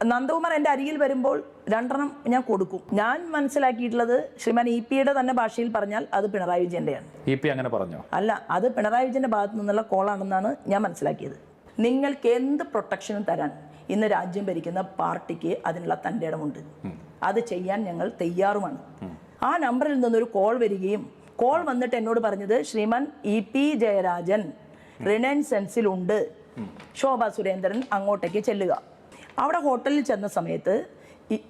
നന്ദകുമാർ എൻ്റെ അരികിൽ വരുമ്പോൾ 2 ഞാൻ കൊടുക്കും. ഞാൻ മനസ്സിലാക്കിയിട്ടുള്ളത് ശ്രീമാൻ ഇ.പിയുടെ തന്നെ ഭാഷയിൽ പറഞ്ഞാൽ അത് പിണറായി വിജയൻ്റെയാണ്. ഇ.പി അങ്ങനെ പറഞ്ഞോ? അല്ല, അത് പിണറായി വിജയൻ്റെ ഭാഗത്തു നിന്നുള്ള കോളാണെന്നാണ് ഞാൻ മനസ്സിലാക്കിയത്. നിങ്ങൾക്ക് എന്ത് പ്രൊട്ടക്ഷനും തരാൻ ഇന്ന് രാജ്യം ഭരിക്കുന്ന പാർട്ടിക്ക് അതിനുള്ള തൻ്റെ ഇടമുണ്ട്. അത് ചെയ്യാൻ ഞങ്ങൾ തയ്യാറുമാണ്. ആ നമ്പറിൽ നിന്നൊരു കോൾ വരികയും കോൾ വന്നിട്ട് എന്നോട് പറഞ്ഞത് ശ്രീമാൻ ഇ.പി ജയരാജൻ റിനൻസെൻസിലുണ്ട്, ശോഭാ സുരേന്ദ്രൻ അങ്ങോട്ടേക്ക് ചെല്ലുക. അവിടെ ഹോട്ടലിൽ ചെന്ന സമയത്ത്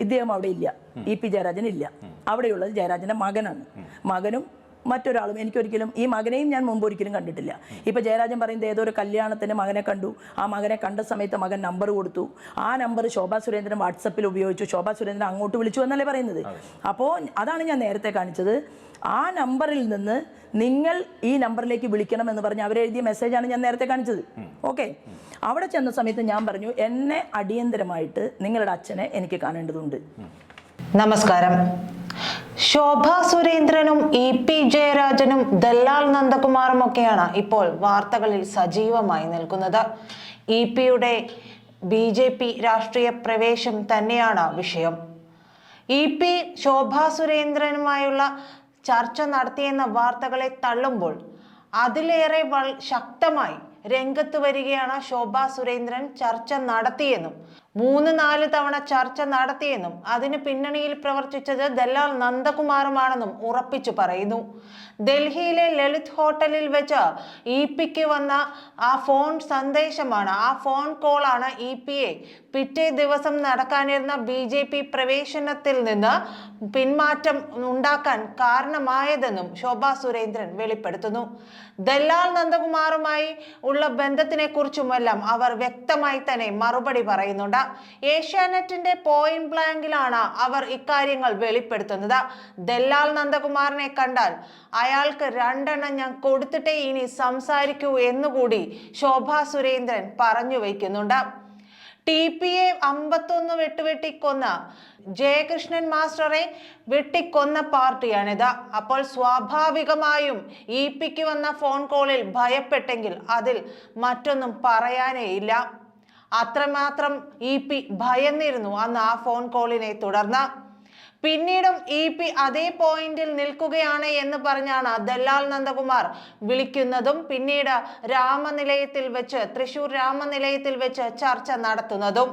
ഇദ്ദേഹം അവിടെ ഇല്ല, ഇ.പി ജയരാജൻ ഇല്ല. അവിടെയുള്ളത് ജയരാജൻ്റെ മകനാണ്. മകനും മറ്റൊരാളും. എനിക്കൊരിക്കലും ഈ മകനെയും ഞാൻ മുമ്പ് ഒരിക്കലും കണ്ടിട്ടില്ല. ഇപ്പം ജയരാജൻ പറയുന്നത് ഏതോ ഒരു കല്യാണത്തിന് മകനെ കണ്ടു. ആ മകനെ കണ്ട സമയത്ത് മകൻ നമ്പർ കൊടുത്തു. ആ നമ്പർ ശോഭാ സുരേന്ദ്രൻ വാട്സപ്പിൽ ഉപയോഗിച്ചു. ശോഭാ സുരേന്ദ്രൻ അങ്ങോട്ട് വിളിച്ചു എന്നല്ലേ പറയുന്നത്. അപ്പോൾ അതാണ് ഞാൻ നേരത്തെ കാണിച്ചത്. ആ നമ്പറിൽ നിന്ന് നിങ്ങൾ ഈ നമ്പറിലേക്ക് വിളിക്കണമെന്ന് പറഞ്ഞ് അവരെഴുതിയ മെസ്സേജാണ് ഞാൻ നേരത്തെ കാണിച്ചത്. ഓക്കെ, അവിടെ ചെന്ന സമയത്ത് ഞാൻ പറഞ്ഞു എന്നെ അടിയന്തരമായിട്ട് നിങ്ങളുടെ അച്ഛനെ എനിക്ക് കാണേണ്ടതുണ്ട്. നമസ്കാരം. ശോഭാ സുരേന്ദ്രനും ഇ.പി ജയരാജനും ദല്ലാൽ നന്ദകുമാറും ഒക്കെയാണ് ഇപ്പോൾ വാർത്തകളിൽ സജീവമായി നിൽക്കുന്നത്. ഇ.പിയുടെ BJP രാഷ്ട്രീയ പ്രവേശം തന്നെയാണ് വിഷയം. ഇ.പി ശോഭാ സുരേന്ദ്രനുമായുള്ള ചർച്ച നടത്തിയെന്ന വാർത്തകളെ തള്ളുമ്പോൾ അതിലേറെ ശക്തമായി രംഗത്ത് വരികയാണ് ശോഭാ സുരേന്ദ്രൻ ചർച്ച നടത്തിയെന്നും 3-4 തവണ ചർച്ച നടത്തിയെന്നും അതിന് പിന്നണിയിൽ പ്രവർത്തിച്ചത് ദല്ലാൽ നന്ദകുമാറുമാണെന്നും ഉറപ്പിച്ചു പറയുന്നു. ഡൽഹിയിലെ ലളിത് ഹോട്ടലിൽ വെച്ച് ഇ.പിക്ക് വന്ന ആ ഫോൺ സന്ദേശമാണ്, ആ ഫോൺ കോളാണ് ഇ.പിയെ പിറ്റേ ദിവസം നടക്കാനിരുന്ന BJP പ്രവേശനത്തിൽ നിന്ന് പിന്മാറ്റം ഉണ്ടാക്കാൻ കാരണമായതെന്നും ശോഭാ സുരേന്ദ്രൻ വെളിപ്പെടുത്തുന്നു. ദല്ലാൽ നന്ദകുമാറുമായി ഉള്ള ബന്ധത്തിനെ കുറിച്ചുമെല്ലാം അവർ വ്യക്തമായി തന്നെ മറുപടി പറയുന്നുണ്ട്. ഏഷ്യാനെറ്റിന്റെ പോയിന്റ് ബ്ലാങ്കിലാണ് അവർ ഇക്കാര്യങ്ങൾ വെളിപ്പെടുത്തുന്നത്. ദല്ലാൽ നന്ദകുമാറിനെ കണ്ടാൽ അയാൾക്ക് 2 എണ്ണം ഞാൻ കൊടുത്തിട്ടേ ഇനി സംസാരിക്കൂ എന്നുകൂടി ശോഭാ സുരേന്ദ്രൻ പറഞ്ഞു വയ്ക്കുന്നുണ്ട്. TPA 51 വെട്ടുവെട്ടിക്കൊന്ന ജയകൃഷ്ണൻ മാസ്റ്ററെ വെട്ടിക്കൊന്ന പാർട്ടിയാണിത്. അപ്പോൾ സ്വാഭാവികമായും ഇ.പിക്ക് വന്ന ഫോൺ കോളിൽ ഭയപ്പെട്ടെങ്കിൽ അതിൽ മറ്റൊന്നും പറയാനേ ഇല്ല. അത്രമാത്രം ഇ.പി ഭയന്നിരുന്നു അന്ന് ആ ഫോൺ കോളിനെ തുടർന്ന്. പിന്നീടും ഇ.പി അതേ പോയിന്റിൽ നിൽക്കുകയാണ് എന്ന് പറഞ്ഞാണ് ദല്ലാൽ നന്ദകുമാർ വിളിക്കുന്നതും പിന്നീട് തൃശൂർ രാമനിലയത്തിൽ വെച്ച് ചർച്ച നടത്തുന്നതും.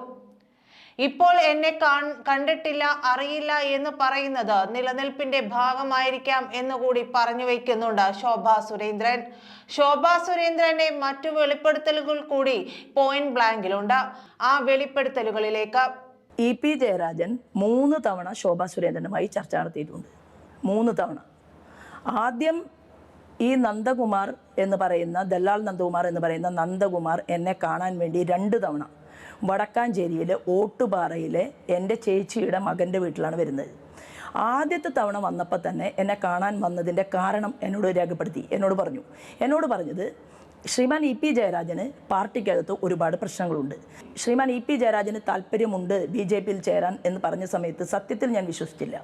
ഇപ്പോൾ എന്നെ കണ്ടിട്ടില്ല, അറിയില്ല എന്ന് പറയുന്നത് നിലനിൽപ്പിന്റെ ഭാഗമായിരിക്കാം എന്നുകൂടി പറഞ്ഞു വയ്ക്കുന്നുണ്ട് ശോഭാ സുരേന്ദ്രൻ. ശോഭാ സുരേന്ദ്രന്റെ മറ്റു വെളിപ്പെടുത്തലുകൾ കൂടി പോയിന്റ് ബ്ലാങ്കിലുണ്ട്. ആ വെളിപ്പെടുത്തലുകളിലേക്ക് ഇ.പി ജയരാജൻ 3 തവണ ശോഭാ സുരേന്ദ്രനുമായി ചർച്ച നടത്തിയിട്ടുണ്ട്. 3 തവണ. ആദ്യം ഈ നന്ദകുമാർ എന്ന് പറയുന്ന ദല്ലാൽ നന്ദകുമാർ എന്ന് പറയുന്ന നന്ദകുമാർ എന്നെ കാണാൻ വേണ്ടി 2 തവണ വടക്കാഞ്ചേരിയിലെ ഓട്ടുപാറയിലെ എൻ്റെ ചേച്ചിയുടെ മകൻ്റെ വീട്ടിലാണ് വരുന്നത്. ആദ്യത്തെ തവണ വന്നപ്പോൾ തന്നെ എന്നെ കാണാൻ വന്നതിൻ്റെ കാരണം എന്നോട് രേഖപ്പെടുത്തി. എന്നോട് പറഞ്ഞത് ശ്രീമാൻ ഇ.പി ജയരാജന് പാർട്ടിക്കകത്ത് ഒരുപാട് പ്രശ്നങ്ങളുണ്ട്. ശ്രീമാൻ ഇ.പി ജയരാജന് താല്പര്യമുണ്ട് BJPയിൽ ചേരാൻ എന്ന് പറഞ്ഞ സമയത്ത് സത്യത്തിൽ ഞാൻ വിശ്വസിച്ചില്ല.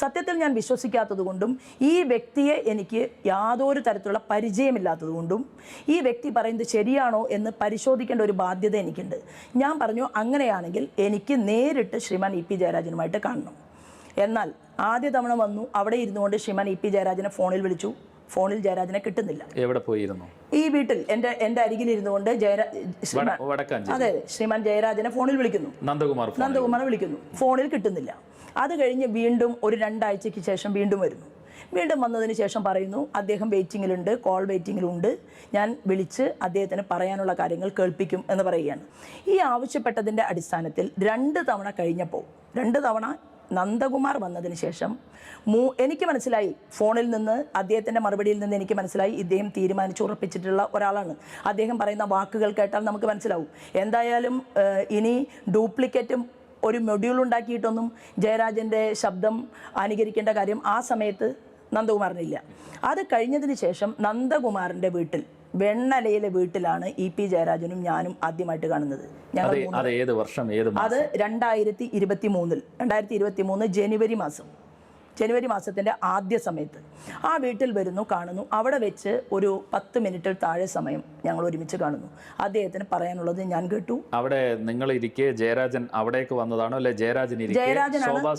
സത്യത്തിൽ ഞാൻ വിശ്വസിക്കാത്തത് കൊണ്ടും ഈ വ്യക്തിയെ എനിക്ക് യാതൊരു തരത്തിലുള്ള പരിചയമില്ലാത്തതുകൊണ്ടും ഈ വ്യക്തി പറയുന്നത് ശരിയാണോ എന്ന് പരിശോധിക്കേണ്ട ഒരു ബാധ്യത എനിക്കുണ്ട്. ഞാൻ പറഞ്ഞു അങ്ങനെയാണെങ്കിൽ എനിക്ക് നേരിട്ട് ശ്രീമാൻ ഇ.പി ജയരാജനുമായിട്ട് കാണണം. എന്നാൽ ആദ്യ തവണ വന്നു, അവിടെ ഇരുന്നുകൊണ്ട് ശ്രീമാൻ ഇ.പി ജയരാജനെ ഫോണിൽ വിളിച്ചു. ഫോണിൽ ജയരാജനെ കിട്ടുന്നില്ല. എവിടെ പോയിരുന്നു? ഈ വീട്ടിൽ എൻ്റെ അരികിലിരുന്നു കൊണ്ട് അതെ ശ്രീമാൻ ജയരാജനെ ഫോണിൽ വിളിക്കുന്നു. നന്ദകുമാർ വിളിക്കുന്നു, ഫോണിൽ കിട്ടുന്നില്ല. അത് കഴിഞ്ഞ് വീണ്ടും ഒരു 2 ആഴ്ചയ്ക്ക് ശേഷം വീണ്ടും വരുന്നു. വീണ്ടും വന്നതിന് ശേഷം പറയുന്നു അദ്ദേഹം വെയിറ്റിങ്ങിലുണ്ട്, കോൾ വെയിറ്റിങ്ങിലുണ്ട്, ഞാൻ വിളിച്ച് അദ്ദേഹത്തിന് പറയാനുള്ള കാര്യങ്ങൾ കേൾപ്പിക്കും എന്ന് പറയുകയാണ്. ഈ ആവശ്യപ്പെട്ടതിൻ്റെ അടിസ്ഥാനത്തിൽ 2 തവണ കഴിഞ്ഞപ്പോൾ 2 തവണ നന്ദകുമാർ വന്നതിന് ശേഷം എനിക്ക് മനസ്സിലായി, ഫോണിൽ നിന്ന് അദ്ദേഹത്തിൻ്റെ മറുപടിയിൽ നിന്ന് എനിക്ക് മനസ്സിലായി ഇദ്ദേഹം തീരുമാനിച്ചുറപ്പിച്ചിട്ടുള്ള ഒരാളാണ്. അദ്ദേഹം പറയുന്ന വാക്കുകൾ കേട്ടാൽ നമുക്ക് മനസ്സിലാവും. എന്തായാലും ഇനി ഡ്യൂപ്ലിക്കേറ്റും ഒരു മൊഡ്യൂൾ ഉണ്ടാക്കിയിട്ടൊന്നും ജയരാജൻ്റെ ശബ്ദം അനുകരിക്കേണ്ട കാര്യം ആ സമയത്ത് നന്ദകുമാറിനില്ല. അത് കഴിഞ്ഞതിന് ശേഷം നന്ദകുമാറിൻ്റെ വീട്ടിൽ വെണ്ണലയിലെ വീട്ടിലാണ് ഇ.പി ജയരാജനും ഞാനും ആദ്യമായിട്ട് കാണുന്നത്. അത് 2023 2023 ജനുവരി മാസം. ജനുവരി മാസത്തിൻ്റെ ആദ്യ സമയത്ത് ആ വീട്ടിൽ വരുന്നു, കാണുന്നു. അവിടെ വെച്ച് ഒരു 10 മിനിറ്റിൽ താഴെ സമയം ഞങ്ങൾ ഒരുമിച്ച് കാണുന്നു. അദ്ദേഹത്തിന് പറയാനുള്ളത് ഞാൻ കേട്ടു. അവിടെ നിങ്ങൾ ഇരിക്കെ ജയരാജൻ അവിടേക്ക് വന്നതാണോ, അല്ലെ ജയരാജനാണ്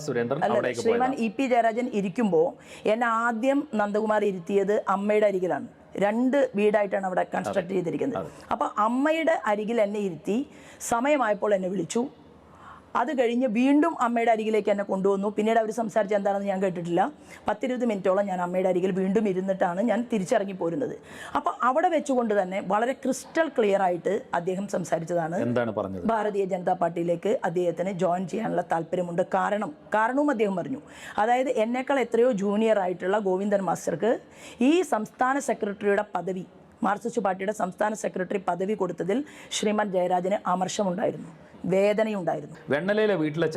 ശ്രീമാൻ EP ജയരാജൻ ഇരിക്കുമ്പോൾ എന്നെ ആദ്യം നന്ദകുമാർ ഇരുത്തിയത് അമ്മയുടെ അരികിലാണ്. 2 വീടായിട്ടാണ് അവിടെ കൺസ്ട്രക്ട് ചെയ്തിരിക്കുന്നത്. അപ്പോൾ അമ്മയുടെ അരികിൽ എന്നെ ഇരുത്തി, സമയമായപ്പോൾ എന്നെ വിളിച്ചു. അത് കഴിഞ്ഞ് വീണ്ടും അമ്മയുടെ അരികിലേക്ക് എന്നെ കൊണ്ടുവന്നു. പിന്നീട് അവർ സംസാരിച്ച് എന്താണെന്ന് ഞാൻ കേട്ടിട്ടില്ല. 10-20 മിനിറ്റോളം ഞാൻ അമ്മയുടെ അരികിൽ വീണ്ടും ഇരുന്നിട്ടാണ് ഞാൻ തിരിച്ചിറങ്ങി പോരുന്നത്. അപ്പോൾ അവിടെ വെച്ചുകൊണ്ട് തന്നെ വളരെ ക്രിസ്റ്റൽ ക്ലിയർ ആയിട്ട് അദ്ദേഹം സംസാരിച്ചതാണ്. എന്താണ് പറഞ്ഞത്? ഭാരതീയ ജനതാ പാർട്ടിയിലേക്ക് അദ്ദേഹത്തിന് ജോയിൻ ചെയ്യാനുള്ള താല്പര്യമുണ്ട്. കാരണവും അദ്ദേഹം പറഞ്ഞു. അതായത് എന്നേക്കാൾ എത്രയോ ജൂനിയർ ആയിട്ടുള്ള ഗോവിന്ദൻ മാസ്റ്റർക്ക് ഈ സംസ്ഥാന സെക്രട്ടറിയുടെ പദവി, മാർക്സിസ്റ്റ് പാർട്ടിയുടെ സംസ്ഥാന സെക്രട്ടറി പദവി കൊടുത്തതിൽ ശ്രീമാൻ ജയരാജന് അമർഷമുണ്ടായിരുന്നു, വേദനയുണ്ടായിരുന്നു. വെണ്ണലയിലെ വീട്ടിലെ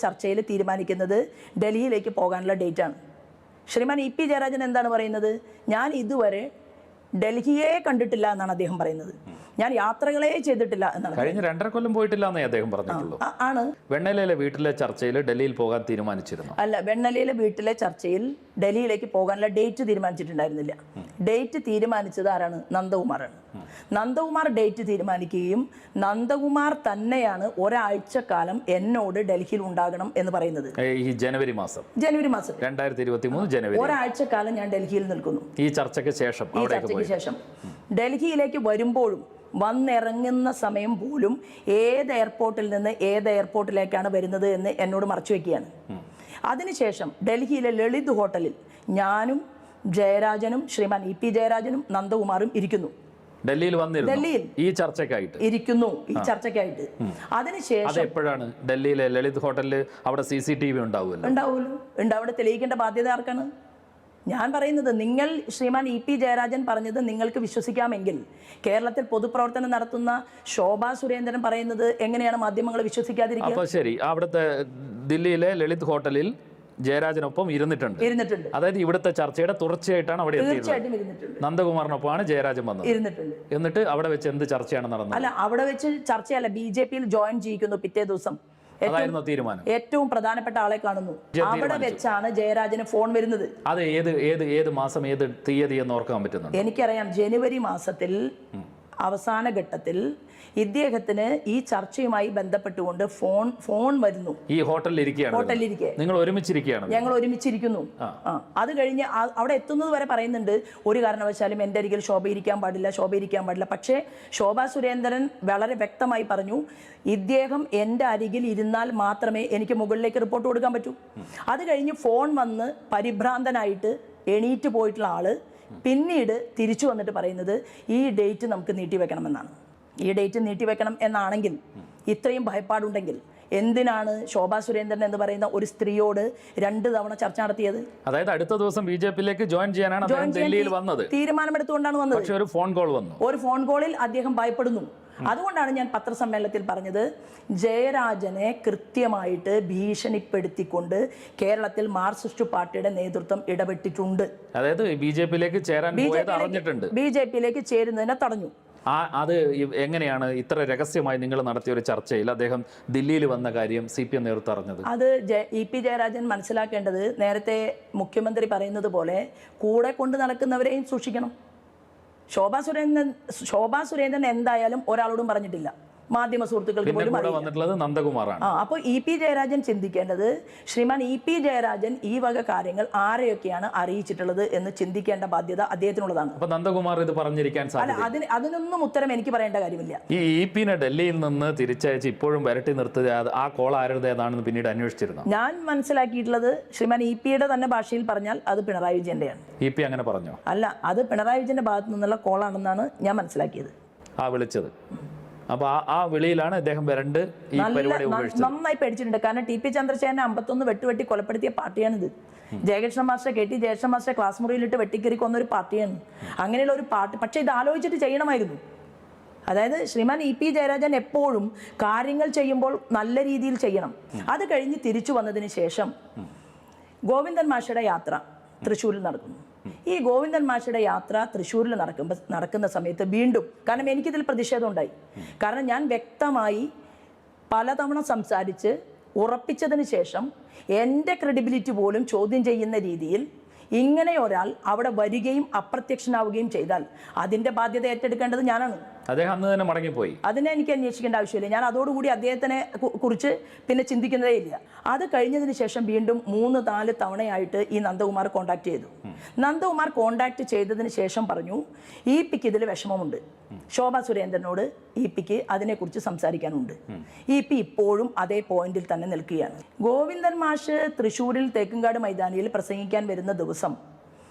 ചർച്ചയിൽ തീരുമാനിക്കുന്നത് ഡൽഹിയിലേക്ക് പോകാനുള്ള ഡേറ്റാണ്. ശ്രീമാൻ EP ജയരാജൻ എന്താണ് പറയുന്നത്? ഞാൻ ഇതുവരെ ഡൽഹിയെ കണ്ടിട്ടില്ല എന്നാണ് അദ്ദേഹം പറയുന്നത്. ഞാൻ യാത്രകളെ ചെയ്തിട്ടില്ല എന്നാണ്. കഴിഞ്ഞ 2.5 കൊല്ലം പോയിട്ടില്ല എന്നേ അദ്ദേഹം പറഞ്ഞിട്ടുള്ളൂ. ആണ്. വെണ്ണലയിലെ വീട്ടിലെ ചർച്ചയിൽ ഡൽഹിയിൽ പോകാൻ തീരുമാനിച്ചിരുന്നു. അല്ല, വെണ്ണലയിലെ വീട്ടിലെ ചർച്ചയിൽ ഡൽഹിയിലേക്ക് പോകാനുള്ള ഡേറ്റ് തീരുമാനിച്ചിട്ടുണ്ടായിരുന്നില്ല. ഡേറ്റ് തീരുമാനിച്ചത് ആരാണ്? നന്ദകുമാറാണ്. നന്ദകുമാർ ഡേറ്റ് തീരുമാനിക്കുകയും നന്ദകുമാർ തന്നെയാണ് ഒരാഴ്ചക്കാലം എന്നോട് ഡൽഹിയിൽ ഉണ്ടാകണം എന്ന് പറയുന്നത്. ഈ ജനുവരി മാസം 2023 ജനുവരി ഒരാഴ്ചക്കാലം ഞാൻ ഡൽഹിയിൽ നിൽക്കുന്നു. ഈ ചർച്ചയ്ക്ക് ശേഷം ഡൽഹിയിലേക്ക് വരുമ്പോഴും വന്നിറങ്ങുന്ന സമയം പോലും ഏത് എയർപോർട്ടിൽ നിന്ന് ഏത് എയർപോർട്ടിലേക്കാണ് വരുന്നത് എന്ന് എന്നോട് മറച്ചു വെക്കുകയാണ്. അതിനുശേഷം ഡൽഹിയിലെ ലളിത് ഹോട്ടലിൽ ഞാനും ജയരാജനും ശ്രീമാൻ EP ജയരാജനും നന്ദകുമാറും ഇരിക്കുന്നു. ഡൽഹിയിൽ ഈ ചർച്ചയ്ക്കായിട്ട് ഇരിക്കുന്നു. ചർച്ചയ്ക്കായിട്ട് അതിനുശേഷം എപ്പോഴാണ് ഡൽഹിയിലെ ലളിത് ഹോട്ടലിൽ അവിടെ CCTV ഉണ്ടാവുമല്ലോ. അവിടെ തെളിയിക്കേണ്ട ബാധ്യത ആർക്കാണ്? ഞാൻ പറയുന്നത്, നിങ്ങൾ ശ്രീമാൻ EP ജയരാജൻ പറഞ്ഞത് നിങ്ങൾക്ക് വിശ്വസിക്കാമെങ്കിൽ കേരളത്തിൽ പൊതുപ്രവർത്തനം നടത്തുന്ന ശോഭാ സുരേന്ദ്രൻ പറയുന്നത് എങ്ങനെയാണ് മാധ്യമങ്ങൾ വിശ്വസിക്കാതിരിക്കുക? അപ്പോൾ ശരി, അവിടുത്തെ ദില്ലിയിലെ ലളിത് ഹോട്ടലിൽ ജയരാജനൊപ്പം ഇരുന്നിട്ടുണ്ട്. അതായത് ഇവിടുത്തെ ചർച്ചയുടെ തുടർച്ചയായിട്ടാണ് അവിടെ എത്തിയത്. നന്ദകുമാറിനൊപ്പമാണ് ജയരാജൻ വന്നത്. എന്നിട്ട് അവിടെ വെച്ച് എന്ത് ചർച്ചയാണ് നടന്നത്? അല്ല, അവിടെ വെച്ച് ചർച്ചയല്ല, BJPയിൽ ജോയിൻ ചെയ്യിക്കുന്നു. പിറ്റേ ദിവസം അതായിരുന്നു തീരുമാനം. ഏറ്റവും പ്രധാനപ്പെട്ട ആളെ കാണുന്നു. അവിടെ വെച്ചാണ് ജയരാജന് ഫോൺ വരുന്നത്. അത് ഏത് മാസം, ഏത് തീയതി എന്ന് ഓർക്കാൻ പറ്റുന്നു? എനിക്കറിയാം. ജനുവരി മാസത്തിൽ അവസാന ഘട്ടത്തിൽ ഇദ്ദേഹത്തിന് ഈ ചർച്ചയുമായി ബന്ധപ്പെട്ടുകൊണ്ട് ഫോൺ വരുന്നു. ഈ ഹോട്ടലിലിരിക്കുകയാണ്. ഞങ്ങൾ ഒരുമിച്ചിരിക്കുന്നു. അത് കഴിഞ്ഞ് അവിടെ എത്തുന്നത് വരെ പറയുന്നുണ്ട്, ഒരു കാരണവശാലും എൻ്റെ അരികിൽ ശോഭ ഇരിക്കാൻ പാടില്ല. പക്ഷേ ശോഭാ സുരേന്ദ്രൻ വളരെ വ്യക്തമായി പറഞ്ഞു, ഇദ്ദേഹം എൻ്റെ അരികിൽ ഇരുന്നാൽ മാത്രമേ എനിക്ക് മുകളിലേക്ക് റിപ്പോർട്ട് കൊടുക്കാൻ പറ്റൂ. അത് കഴിഞ്ഞ് ഫോൺ വന്ന് പരിഭ്രാന്തനായിട്ട് എണീറ്റ് പോയിട്ടുള്ള ആള് പിന്നീട് തിരിച്ചു വന്നിട്ട് പറയുന്നത്, ഈ ഡേറ്റ് നമുക്ക് നീട്ടിവെക്കണമെന്നാണ്. ഈ ഡേറ്റ് നീട്ടിവെക്കണം എന്നാണെങ്കിൽ, ഇത്രയും ഭയപ്പാടുണ്ടെങ്കിൽ എന്തിനാണ് ശോഭാ സുരേന്ദ്രൻ എന്ന് പറയുന്ന ഒരു സ്ത്രീയോട് 2 തവണ ചർച്ച നടത്തിയത്? അതായത് അടുത്ത ദിവസം BJPയിലേക്ക് ജോയിൻ ചെയ്യാനാണ് ഡൽഹിയിൽ വന്നത്. തീരുമാനമെടുത്തുകൊണ്ടാണ് വന്നത്. പക്ഷേ ഒരു ഫോൺ കോളിൽ അദ്ദേഹം ഭയപ്പെടുന്നു. അതുകൊണ്ടാണ് ഞാൻ പത്രസമ്മേളനത്തിൽ പറഞ്ഞത്, ജയരാജനെ കൃത്യമായിട്ട് ഭീഷണിപ്പെടുത്തിക്കൊണ്ട് കേരളത്തിൽ മാർക്സിസ്റ്റ് പാർട്ടിയുടെ നേതൃത്വം ഇടപെട്ടിട്ടുണ്ട്. അതായത് BJPയിലേക്ക് ചേരുന്നതിനെ തടഞ്ഞു. അത് എങ്ങനെയാണ് ഇത്ര രഹസ്യമായി നിങ്ങൾ നടത്തിയ ഒരു ചർച്ചയിൽ അദ്ദേഹം ദില്ലിയിൽ വന്ന കാര്യം CPM നേതൃത്വം അറിഞ്ഞത്? അത് EP ജയരാജൻ മനസ്സിലാക്കേണ്ടത്, നേരത്തെ മുഖ്യമന്ത്രി പറയുന്നത് പോലെ കൂടെ കൊണ്ട് നടക്കുന്നവരെയും സൂക്ഷിക്കണം. ശോഭാ സുരേന്ദ്രൻ എന്തായാലും ഒരാളോടും പറഞ്ഞിട്ടില്ല, മാധ്യമ സുഹൃത്തുക്കൾക്ക് പോലും വന്നിട്ടുള്ളത് നന്ദകുമാറാണ്. അപ്പോൾ EP ജയരാജൻ ചിന്തിക്കേണ്ടത്, ശ്രീമാൻ EP ജയരാജൻ ഈ വക കാര്യങ്ങൾ ആരെയൊക്കെയാണ് അറിയിച്ചിട്ടുള്ളത് എന്ന് ചിന്തിക്കേണ്ട ബാധ്യത അദ്ദേഹത്തിനുള്ളതാണ്. അപ്പോൾ നന്ദകുമാർ ഇത് പറഞ്ഞിരിക്കാൻ സാധ്യത? അതിനൊന്നും ഉത്തരം എനിക്ക് പറയേണ്ട കാര്യമില്ല. ഈ EP-നെ ഡൽഹിയിൽ നിന്ന് തിരിച്ചയച്ച് ഇപ്പോഴും വരട്ടി നിർത്തിയത് ആ കോൾ ആരുടേതാണെന്ന് പിന്നീട് അന്വേഷിച്ചിരുന്നു. ഞാൻ മനസ്സിലാക്കിയിട്ടുള്ളത്, ശ്രീമാൻ EP-യുടെ തന്നെ ഭാഷയിൽ പറഞ്ഞാൽ അത് പിണറായി വിജയന്റെയാണ്. EP അങ്ങനെ പറഞ്ഞോ? അല്ല, അത് പിണറായി വിജയന്റെ ഭാഗത്തു നിന്നുള്ള കോളാണെന്നാണ് ഞാൻ മനസ്സിലാക്കിയത്. വിളിച്ചത്. അപ്പോൾ ആ വിളിയിലാണ് അദ്ദേഹം നന്നായി പേടിച്ചിട്ടുണ്ട്. കാരണം TP ചന്ദ്രശേഖരനെ 51 വെട്ടുവെട്ടി കൊലപ്പെടുത്തിയ പാർട്ടിയാണിത്. Jayakrishna master KT Jayakrishna master class മുറിയിലിട്ട് വെട്ടിക്കറി കൊന്നൊരു പാർട്ടിയാണ്. അങ്ങനെയുള്ള ഒരു പാർട്ടി. പക്ഷേ ഇത് ആലോചിച്ചിട്ട് ചെയ്യണമായിരുന്നു. അതായത് ശ്രീമാൻ EP ജയരാജൻ എപ്പോഴും കാര്യങ്ങൾ ചെയ്യുമ്പോൾ നല്ല രീതിയിൽ ചെയ്യണം. അത് കഴിഞ്ഞ് തിരിച്ചു വന്നതിന് ശേഷം ഗോവിന്ദൻ മാഷയുടെ യാത്ര തൃശ്ശൂരിൽ നടക്കുന്നു. ഈ ഗോവിന്ദൻ മാഷയുടെ യാത്ര തൃശ്ശൂരിൽ നടക്കുന്ന സമയത്ത് വീണ്ടും, കാരണം എനിക്കിതിൽ പ്രതിഷേധം ഉണ്ടായി. കാരണം ഞാൻ വ്യക്തമായി പലതവണ സംസാരിച്ച് ഉറപ്പിച്ചതിന് ശേഷം എൻ്റെ ക്രെഡിബിലിറ്റി പോലും ചോദ്യം ചെയ്യുന്ന രീതിയിൽ ഇങ്ങനെ ഒരാൾ അവിടെ വരികയും അപ്രത്യക്ഷനാവുകയും ചെയ്താൽ അതിൻ്റെ ബാധ്യത ഏറ്റെടുക്കേണ്ടത് ഞാനാണ്. അദ്ദേഹം അന്ന് തന്നെ മടങ്ങിപ്പോയി. അതിനെ എനിക്ക് അന്വേഷിക്കേണ്ട ആവശ്യമില്ല. ഞാൻ അതോടുകൂടി അദ്ദേഹത്തിനെ കുറിച്ച് പിന്നെ ചിന്തിക്കുന്നതേ ഇല്ല. അത് കഴിഞ്ഞതിന് ശേഷം വീണ്ടും 3-4 തവണയായിട്ട് ഈ നന്ദകുമാർ കോണ്ടാക്ട് ചെയ്തു. നന്ദകുമാർ കോണ്ടാക്ട് ചെയ്തതിന് ശേഷം പറഞ്ഞു ഇ പിക്ക് ഇതിൽ വിഷമമുണ്ട്, ശോഭാ സുരേന്ദ്രനോട് ഇ പിക്ക് അതിനെക്കുറിച്ച് സംസാരിക്കാനുണ്ട്. ഇ പി ഇപ്പോഴും അതേ പോയിന്റിൽ തന്നെ നിൽക്കുകയാണ്. ഗോവിന്ദൻ മാഷ് തൃശ്ശൂരിൽ തേക്കുംകാട് മൈതാനിയിൽ പ്രസംഗിക്കാൻ വരുന്ന ദിവസം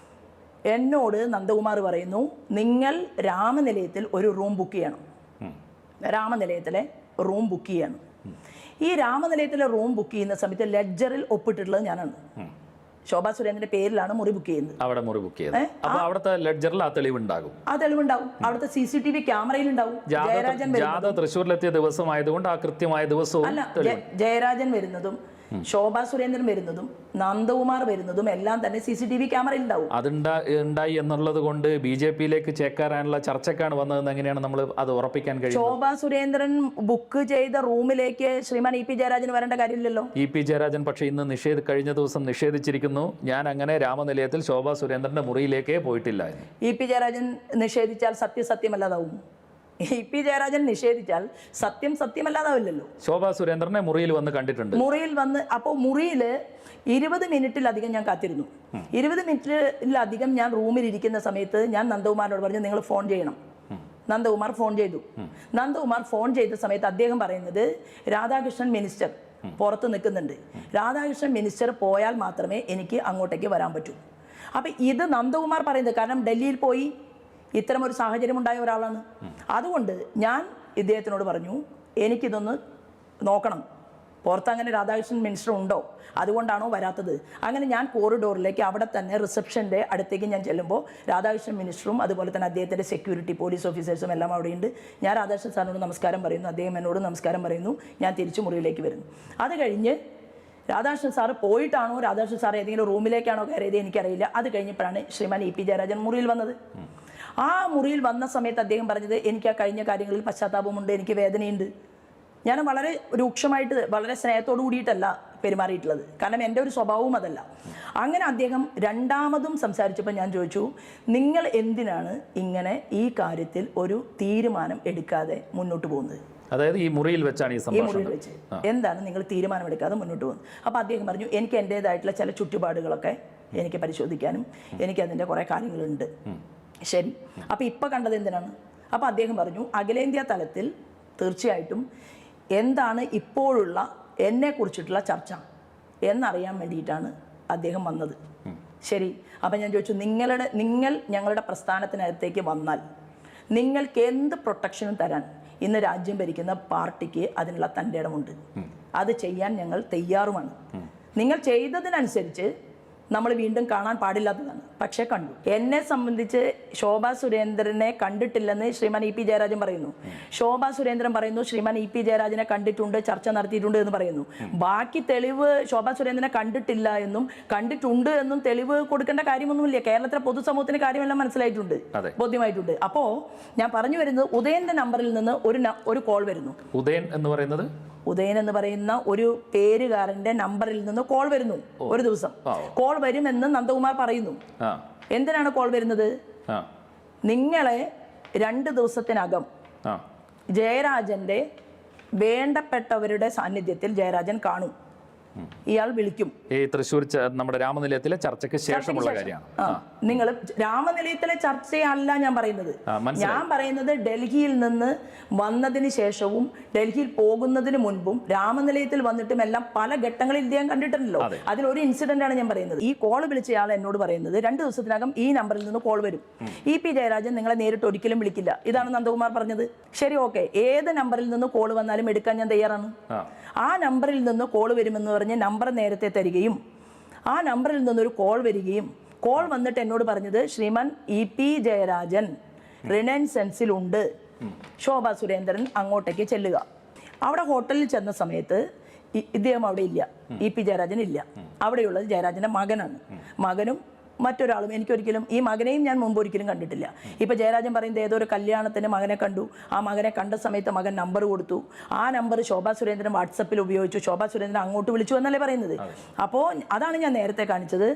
എന്നോട് നന്ദകുമാർ പറയുന്നു, നിങ്ങൾ രാമനിലയത്തിൽ ഒരു റൂം ബുക്ക് ചെയ്യണം. രാമനിലയത്തിലെ റൂം ബുക്ക് ചെയ്യണം. ഈ രാമനിലയത്തിലെ റൂം ബുക്ക് ചെയ്യുന്ന സമയത്ത് ലെഡ്ജറിൽ ഒപ്പിട്ടിട്ടുള്ളത് ഞാനാണ്. ശോഭാ സുരേന്ദ്രന്റെ പേരിലാണ് മുറി ബുക്ക് ചെയ്യുന്നത്. അവിടെ മുറി ബുക്ക് ചെയ്തത്. അപ്പോൾ അവിടുത്തെ ലെഡ്ജറിൽ ആ തെളിവുണ്ടാകും. ആ തെളിവുണ്ടാവും. അവിടുത്തെ CCTV ക്യാമറയിൽ ഉണ്ടാവും. ജാഥ തൃശ്ശൂരിലെത്തിയ ദിവസമായതുകൊണ്ട് ആ കൃത്യമായ ദിവസവും അല്ല, ജയരാജൻ വരുന്നതും ശോഭാ സുരേന്ദ്രൻ വരുന്നതും നന്ദകുമാർ വരുന്നതും എല്ലാം തന്നെ CCTV ക്യാമറയിൽ ഉണ്ടാവും. ഉണ്ടായി എന്നുള്ളത് കൊണ്ട് BJP-യിലേക്ക് ചേക്കാറാനുള്ള ചർച്ചക്കാണ് വന്നതെന്ന് എങ്ങനെയാണ് നമ്മൾ അത് ഉറപ്പിക്കാൻ കഴിയും? ശോഭാ സുരേന്ദ്രൻ ബുക്ക് ചെയ്ത റൂമിലേക്ക് ശ്രീമാൻ ഇ പി ജയരാജൻ വരേണ്ട കാര്യമില്ലല്ലോ. ഇ പി ജയരാജൻ പക്ഷേ ഇന്ന് കഴിഞ്ഞ ദിവസം നിഷേധിച്ചിരിക്കുന്നു. ഞാൻ അങ്ങനെ രാമനിലയത്തിൽ ശോഭാ സുരേന്ദ്രന്റെ മുറിയിലേക്കേ പോയിട്ടില്ല. ഇ പി ജയരാജൻ നിഷേധിച്ചാൽ സത്യമല്ലാതാവും. ഇ പി ജയരാജൻ നിഷേധിച്ചാൽ സത്യമല്ലാതാവില്ലല്ലോ. ശോഭാ സുരേന്ദ്രനെ മുറിയിൽ വന്ന് കണ്ടിട്ടുണ്ട്. മുറിയിൽ വന്ന് അപ്പോൾ മുറിയിൽ 20 മിനിറ്റിലധികം ഞാൻ കാത്തിരുന്നു. 20 മിനിറ്റിലധികം ഞാൻ റൂമിൽ ഇരിക്കുന്ന സമയത്ത് ഞാൻ നന്ദകുമാറിനോട് പറഞ്ഞു നിങ്ങൾ ഫോൺ ചെയ്യണം. നന്ദകുമാർ ഫോൺ ചെയ്തു. നന്ദകുമാർ ഫോൺ ചെയ്ത സമയത്ത് അദ്ദേഹം പറയുന്നത് രാധാകൃഷ്ണൻ മിനിസ്റ്റർ പുറത്ത് നിൽക്കുന്നുണ്ട്, രാധാകൃഷ്ണൻ മിനിസ്റ്റർ പോയാൽ മാത്രമേ എനിക്ക് അങ്ങോട്ടേക്ക് വരാൻ പറ്റൂ. അപ്പം ഇത് നന്ദകുമാർ പറയുന്നത് കാരണം ഡൽഹിയിൽ പോയി ഇത്തരമൊരു സാഹചര്യം ഉണ്ടായ ഒരാളാണ്. അതുകൊണ്ട് ഞാൻ ഇദ്ദേഹത്തിനോട് പറഞ്ഞു എനിക്കിതൊന്ന് നോക്കണം, പുറത്ത് അങ്ങനെ രാധാകൃഷ്ണൻ മിനിസ്റ്റർ ഉണ്ടോ, അതുകൊണ്ടാണോ വരാത്തത്. അങ്ങനെ ഞാൻ കോറിഡോറിലേക്ക് അവിടെ തന്നെ റിസപ്ഷൻ്റെ അടുത്തേക്ക് ഞാൻ ചെല്ലുമ്പോൾ രാധാകൃഷ്ണൻ മിനിസ്റ്ററും അതുപോലെ തന്നെ അദ്ദേഹത്തിൻ്റെ സെക്യൂരിറ്റി പോലീസ് ഓഫീസേഴ്സും എല്ലാം അവിടെയുണ്ട്. ഞാൻ രാധാകൃഷ്ണൻ സാറിനോട് നമസ്കാരം പറയുന്നു, അദ്ദേഹം എന്നോട് നമസ്കാരം പറയുന്നു. ഞാൻ തിരിച്ചു മുറിയിലേക്ക് വരുന്നു. അത് കഴിഞ്ഞ് രാധാകൃഷ്ണൻ സാറ് പോയിട്ടാണോ രാധാകൃഷ്ണൻ സാർ ഏതെങ്കിലും റൂമിലേക്കാണോ കയറിയത് എനിക്കറിയില്ല. അത് കഴിഞ്ഞപ്പോഴാണ് ശ്രീമാൻ ഇ പി ജയരാജൻ മുറിയിൽ വന്നത്. ആ മുറിയിൽ വന്ന സമയത്ത് അദ്ദേഹം പറഞ്ഞത് എനിക്ക് ആ കഴിഞ്ഞ കാര്യങ്ങളിൽ പശ്ചാത്താപമുണ്ട്, എനിക്ക് വേദനയുണ്ട്. ഞാൻ വളരെ രൂക്ഷമായിട്ട് വളരെ സ്നേഹത്തോടു കൂടിയിട്ടല്ല പെരുമാറിയിട്ടുള്ളത്, കാരണം എൻ്റെ ഒരു സ്വഭാവവും അതല്ല. അങ്ങനെ അദ്ദേഹം രണ്ടാമതും സംസാരിച്ചപ്പോൾ ഞാൻ ചോദിച്ചു നിങ്ങൾ എന്തിനാണ് ഇങ്ങനെ ഈ കാര്യത്തിൽ ഒരു തീരുമാനം എടുക്കാതെ മുന്നോട്ട് പോകുന്നത്? അതായത് ഈ മുറിയിൽ വെച്ചാണ് ഈ മുറിയിൽ വെച്ച് എന്താണ് നിങ്ങൾ തീരുമാനമെടുക്കാതെ മുന്നോട്ട് പോകുന്നത്? അപ്പോൾ അദ്ദേഹം പറഞ്ഞു എനിക്ക് എൻ്റേതായിട്ടുള്ള ചില ചുറ്റുപാടുകളൊക്കെ എനിക്ക് പരിശോധിക്കാനും എനിക്കതിൻ്റെ കുറേ കാര്യങ്ങളുണ്ട്. ശരി, അപ്പോൾ ഇപ്പോൾ കണ്ടത് എന്തിനാണ്? അപ്പോൾ അദ്ദേഹം പറഞ്ഞു അഖിലേന്ത്യാ തലത്തിൽ തീർച്ചയായിട്ടും എന്താണ് ഇപ്പോഴുള്ള എന്നെക്കുറിച്ചിട്ടുള്ള ചർച്ച എന്നറിയാൻ വേണ്ടിയിട്ടാണ് അദ്ദേഹം വന്നത്. ശരി, അപ്പം ഞാൻ ചോദിച്ചു നിങ്ങൾ ഞങ്ങളുടെ പ്രസ്ഥാനത്തിനകത്തേക്ക് വന്നാൽ നിങ്ങൾക്ക് എന്ത് പ്രൊട്ടക്ഷനും തരാൻ ഇന്ന് രാജ്യം ഭരിക്കുന്ന പാർട്ടിക്ക് അതിനുള്ള തൻ്റെ ഇടമുണ്ട്. അത് ചെയ്യാൻ ഞങ്ങൾ തയ്യാറുമാണ്. നിങ്ങൾ ചെയ്തതിനനുസരിച്ച് നമ്മൾ വീണ്ടും കാണാൻ പാടില്ലാത്തതാണ്, പക്ഷേ കണ്ടു. എന്നെ സംബന്ധിച്ച് ശോഭാ സുരേന്ദ്രനെ കണ്ടിട്ടില്ലെന്ന് ശ്രീമാൻ ഇ പി ജയരാജൻ പറയുന്നു. ശോഭാ സുരേന്ദ്രൻ പറയുന്നു ശ്രീമാൻ ഇ പി ജയരാജനെ കണ്ടിട്ടുണ്ട്, ചർച്ച നടത്തിയിട്ടുണ്ട് എന്ന് പറയുന്നു. ബാക്കി തെളിവ് ശോഭാ സുരേന്ദ്രനെ കണ്ടിട്ടില്ല എന്നും കണ്ടിട്ടുണ്ട് എന്നും തെളിവ് കൊടുക്കേണ്ട കാര്യമൊന്നുമില്ല. കേരളത്തിലെ പൊതുസമൂഹത്തിന് കാര്യമെല്ലാം മനസ്സിലായിട്ടുണ്ട്, ബോധ്യമായിട്ടുണ്ട്. അപ്പോൾ ഞാൻ പറഞ്ഞു വരുന്നത് ഉദയന്റെ നമ്പറിൽ നിന്ന് ഒരു കോൾ വരുന്നു. ഉദയൻ എന്ന് പറയുന്ന ഒരു പേരുകാരന്റെ നമ്പറിൽ നിന്ന് കോൾ വരുന്നു. ഒരു ദിവസം കോൾ വരുമെന്ന് നന്ദകുമാർ പറയുന്നു. എന്തിനാണ് കോൾ വരുന്നത്? നിങ്ങളെ 2 ദിവസത്തിനകം ജയരാജന്റെ വേണ്ടപ്പെട്ടവരുടെ സാന്നിധ്യത്തിൽ ജയരാജൻ കാണും, ഇയാൾ വിളിക്കും. ഈ തൃശ്ശൂർ നമ്മുടെ രാമനിലയത്തിലെ ചർച്ചയ്ക്ക് ശേഷമുള്ള കാര്യമാണ്. നിങ്ങൾ രാമനിലയത്തിലെ ചർച്ചയല്ല ഞാൻ പറയുന്നത്. ഞാൻ പറയുന്നത് ഡൽഹിയിൽ നിന്ന് വന്നതിന് ശേഷവും ഡൽഹിയിൽ പോകുന്നതിന് മുൻപും രാമനിലയത്തിൽ വന്നിട്ടും എല്ലാം പല ഘട്ടങ്ങളിൽ ഇദ്ദേഹം കണ്ടിട്ടുണ്ടല്ലോ. അതിലൊരു ഇൻസിഡന്റ് ആണ് ഞാൻ പറയുന്നത്. ഈ കോൾ വിളിച്ചയാൾ എന്നോട് പറയുന്നത് 2 ദിവസത്തിനകം ഈ നമ്പറിൽ നിന്ന് കോൾ വരും. ഇ പി ജയരാജൻ നിങ്ങളെ നേരിട്ട് ഒരിക്കലും വിളിക്കില്ല. ഇതാണ് നന്ദകുമാർ പറഞ്ഞത്. ശരി, ഓക്കെ, ഏത് നമ്പറിൽ നിന്ന് കോൾ വന്നാലും എടുക്കാൻ ഞാൻ തയ്യാറാണ്. ആ നമ്പറിൽ നിന്ന് കോൾ വരുമെന്ന് പറഞ്ഞ് നമ്പർ നേരത്തെ തരികയും ആ നമ്പറിൽ നിന്നൊരു കോൾ വരികയും കോൾ വന്നിട്ട് എന്നോട് പറഞ്ഞത് ശ്രീമാൻ ഇ പി ജയരാജൻ റിനൻസെൻസിലുണ്ട്, ശോഭാ സുരേന്ദ്രൻ അങ്ങോട്ടേക്ക് ചെല്ലുക. അവിടെ ഹോട്ടലിൽ ചെന്ന സമയത്ത് ഇദ്ദേഹം അവിടെ ഇല്ല, ഇ പി ജയരാജൻ ഇല്ല. അവിടെയുള്ളത് ജയരാജൻ്റെ മകനാണ്. മകനും മറ്റൊരാളും എനിക്കൊരിക്കലും ഈ മകനെയും ഞാൻ മുമ്പ് ഒരിക്കലും കണ്ടിട്ടില്ല. ഇപ്പൊ ജയരാജൻ പറയുന്നത് ഏതോ ഒരു കല്യാണത്തിന് മകനെ കണ്ടു, ആ മകനെ കണ്ട സമയത്ത് മകൻ നമ്പർ കൊടുത്തു, ആ നമ്പർ ശോഭാ സുരേന്ദ്രൻ വാട്സപ്പിൽ ഉപയോഗിച്ചു, ശോഭാ സുരേന്ദ്രൻ അങ്ങോട്ട് വിളിച്ചു എന്നല്ലേ പറയുന്നത്. അപ്പോൾ അതാണ് ഞാൻ നേരത്തെ കാണിച്ചത്.